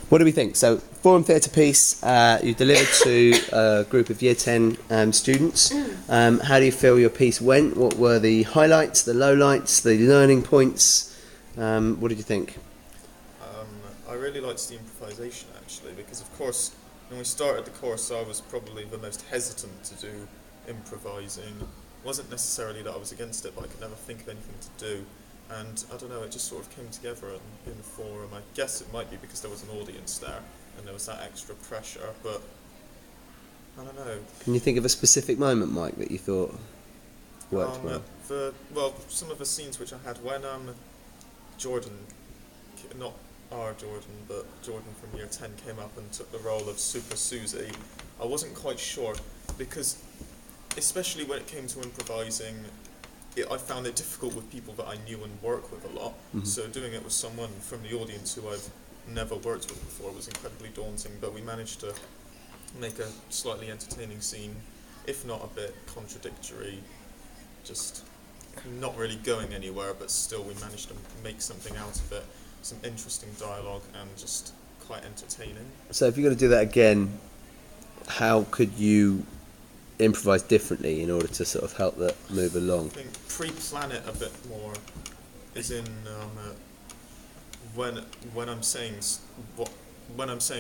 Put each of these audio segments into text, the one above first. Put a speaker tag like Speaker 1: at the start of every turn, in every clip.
Speaker 1: What do we think? So, Forum Theatre piece, you delivered to a group of Year 10 students. How do you feel your piece went? What were the highlights, the lowlights, the learning points? What did you think?
Speaker 2: I really liked the improvisation, actually, because of course when we started the course I was probably the most hesitant to do improvising. It wasn't necessarily that I was against it, but I could never think of anything to do. And I don't know, it just sort of came together in the forum. I guess it might be because there was an audience there and there was that extra pressure, but I don't know.
Speaker 1: Can you think of a specific moment, Mike, that you thought worked well?
Speaker 2: Some of the scenes which I had when Jordan, not our Jordan, but Jordan from Year 10 came up and took the role of Super Susie, I wasn't quite sure, because especially when it came to improvising, I found it difficult with people that I knew and work with a lot. So doing it with someone from the audience who I've never worked with before was incredibly daunting, but we managed to make a slightly entertaining scene, if not a bit contradictory, just not really going anywhere, but still we managed to make something out of it, some interesting dialogue and just quite entertaining.
Speaker 1: So if you're going to do that again, how could you improvise differently in order to sort of help that move along?
Speaker 2: I think pre-plan it a bit more, as in when I'm saying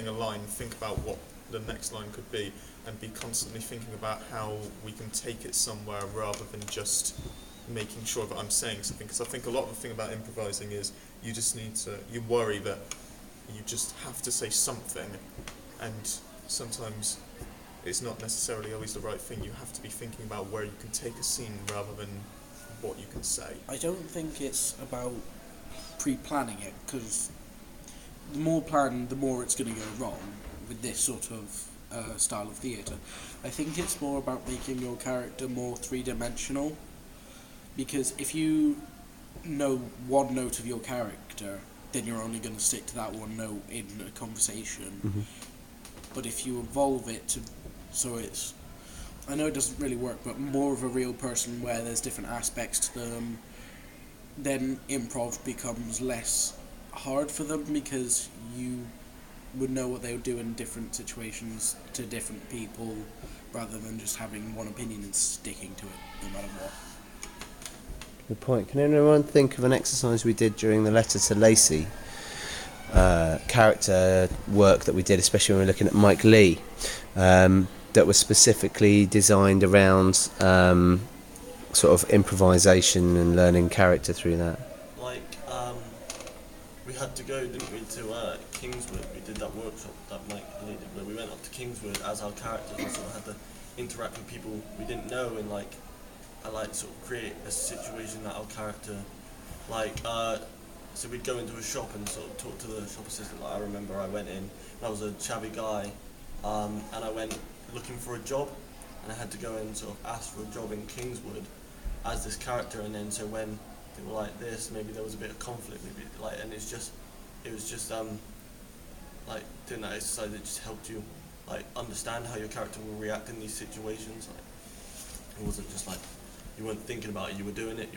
Speaker 2: a line, think about what the next line could be, and be constantly thinking about how we can take it somewhere rather than just making sure that I'm saying something. Because I think a lot of the thing about improvising is you worry that you just have to say something, and sometimes it's not necessarily always the right thing. You have to be thinking about where you can take a scene rather than what you can say.
Speaker 3: I don't think it's about pre-planning it, because the more planned, the more it's going to go wrong with this sort of style of theatre. I think it's more about making your character more three-dimensional, because if you know one note of your character, then you're only going to stick to that one note in a conversation. But if you evolve it so it's, I know it doesn't really work, but more of a real person where there's different aspects to them, then improv becomes less hard for them, because you would know what they would do in different situations to different people, rather than just having one opinion and sticking to it no matter what.
Speaker 1: Good point. Can anyone think of an exercise we did during the Letter to Lacey character work that we did, especially when we were looking at Mike Lee, that was specifically designed around sort of improvisation and learning character through that?
Speaker 4: Like, we had to go, didn't we, to Kingswood. We did that workshop that Mike Lee did, where we went up to Kingswood as our characters and sort of had to interact with people we didn't know, and like sort of create a situation that our character, so we'd go into a shop and sort of talk to the shop assistant. Like, I remember I went in, and I was a chavvy guy, and I went looking for a job, and I had to go and sort of ask for a job in Kingswood as this character, and then so when they were like this, maybe there was a bit of conflict, maybe and it was just doing that exercise, it just helped you understand how your character will react in these situations. It wasn't just you weren't thinking about it, you were doing it,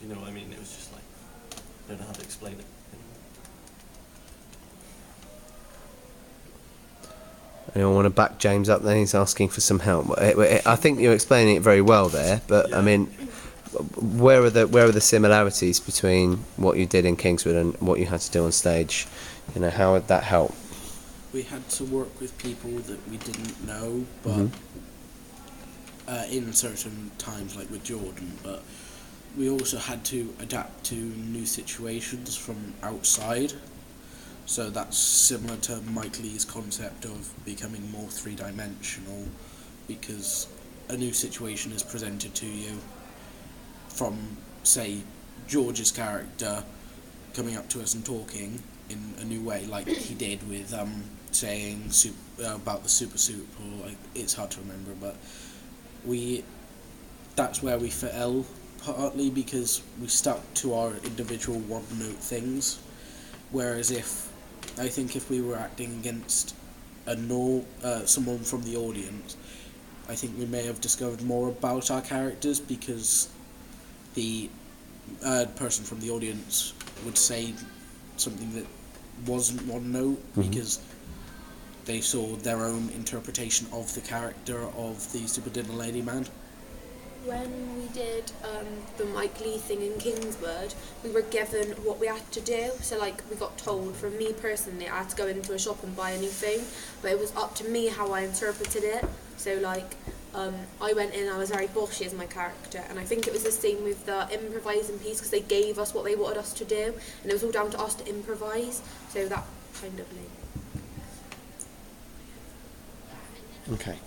Speaker 4: you know what I mean? It was just I don't know how to explain it.
Speaker 1: Anyone want to back James up there? He's asking for some help. I think you're explaining it very well there, but yeah. I mean, where are the similarities between what you did in Kingswood and what you had to do on stage? You know, how would that help?
Speaker 3: We had to work with people that we didn't know, but in certain times, like with Jordan, but we also had to adapt to new situations from outside. So that's similar to Mike Lee's concept of becoming more three-dimensional, because a new situation is presented to you from, say, George's character coming up to us and talking in a new way, like he did with saying about the super soup, or it's hard to remember, but that's where we fell, partly because we stuck to our individual one-note things, whereas I think if we were acting against someone from the audience, I think we may have discovered more about our characters, because the person from the audience would say something that wasn't one note because they saw their own interpretation of the character of the Super Dinner Lady Man.
Speaker 5: When we did the Mike Lee thing in Kingswood, we were given what we had to do. So, like, we got told, for me personally, I had to go into a shop and buy a new phone, but it was up to me how I interpreted it. So, like, I went in, I was very Boshy as my character, and I think it was the same with the improvising piece, because they gave us what they wanted us to do, and it was all down to us to improvise, so that kind of link.
Speaker 1: Okay.